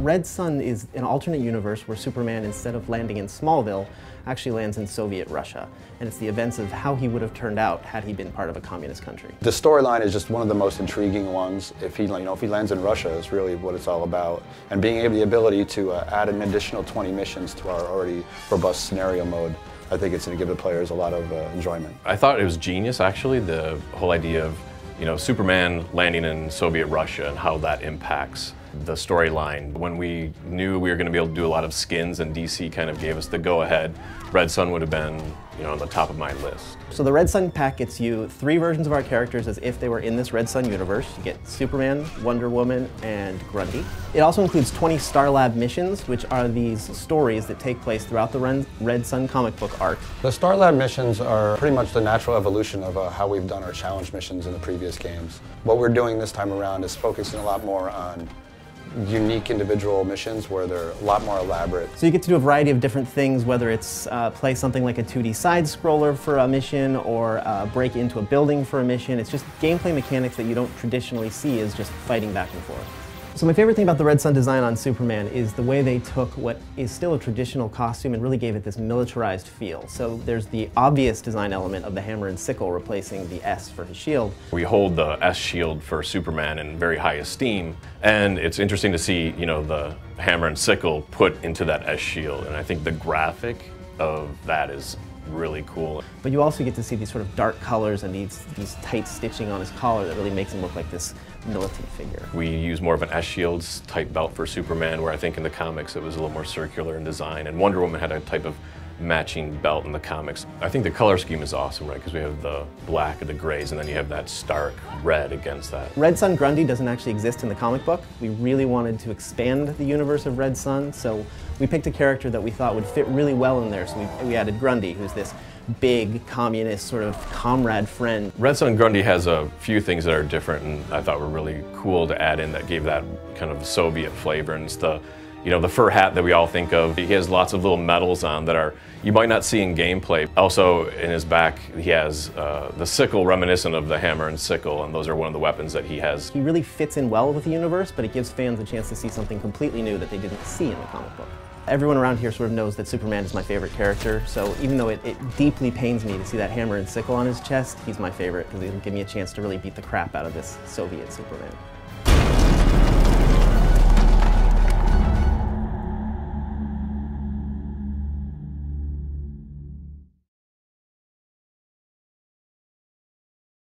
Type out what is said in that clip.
Red Sun is an alternate universe where Superman, instead of landing in Smallville, actually lands in Soviet Russia. And it's the events of how he would have turned out had he been part of a communist country. The storyline is just one of the most intriguing ones. If he lands in Russia, is really what it's all about. And being able the ability to add an additional 20 missions to our already robust scenario mode, I think it's going to give the players a lot of enjoyment. I thought it was genius, actually, the whole idea of Superman landing in Soviet Russia and how that impacts the storyline. When we knew we were going to be able to do a lot of skins and DC kind of gave us the go-ahead, Red Sun would have been on the top of my list. So the Red Sun pack gets you 3 versions of our characters as if they were in this Red Sun universe. You get Superman, Wonder Woman, and Grundy. It also includes 20 Star Lab missions, which are these stories that take place throughout the Red Sun comic book arc. The Star Lab missions are pretty much the natural evolution of how we've done our challenge missions in the previous games. What we're doing this time around is focusing a lot more on unique individual missions where they're a lot more elaborate. So you get to do a variety of different things, whether it's play something like a 2D side-scroller for a mission or break into a building for a mission. It's just gameplay mechanics that you don't traditionally see as just fighting back and forth. So my favorite thing about the Red Sun design on Superman is the way they took what is still a traditional costume and really gave it this militarized feel. So there's the obvious design element of the hammer and sickle replacing the S for his shield. We hold the S shield for Superman in very high esteem, and it's interesting to see, the hammer and sickle put into that S shield, and I think the graphic of that is really cool. But you also get to see these sort of dark colors and these tight stitching on his collar that really makes him look like this militant figure. We use more of an S-Shields type belt for Superman, where I think in the comics it was a little more circular in design, and Wonder Woman had a type of matching belt in the comics. I think the color scheme is awesome, right? Because we have the black and the grays, and then you have that stark red against that. Red Sun Grundy doesn't actually exist in the comic book. We really wanted to expand the universe of Red Sun, so we picked a character that we thought would fit really well in there. So we added Grundy, who's this big communist sort of comrade friend. Red Sun Grundy has a few things that are different and I thought were really cool to add in that gave that kind of Soviet flavor, and it's the fur hat that we all think of. He has lots of little medals on that you might not see in gameplay. Also, in his back, he has the sickle reminiscent of the hammer and sickle, and those are one of the weapons that he has. He really fits in well with the universe, but it gives fans a chance to see something completely new that they didn't see in the comic book. Everyone around here sort of knows that Superman is my favorite character, so even though it deeply pains me to see that hammer and sickle on his chest, he's my favorite because it'll give me a chance to really beat the crap out of this Soviet Superman.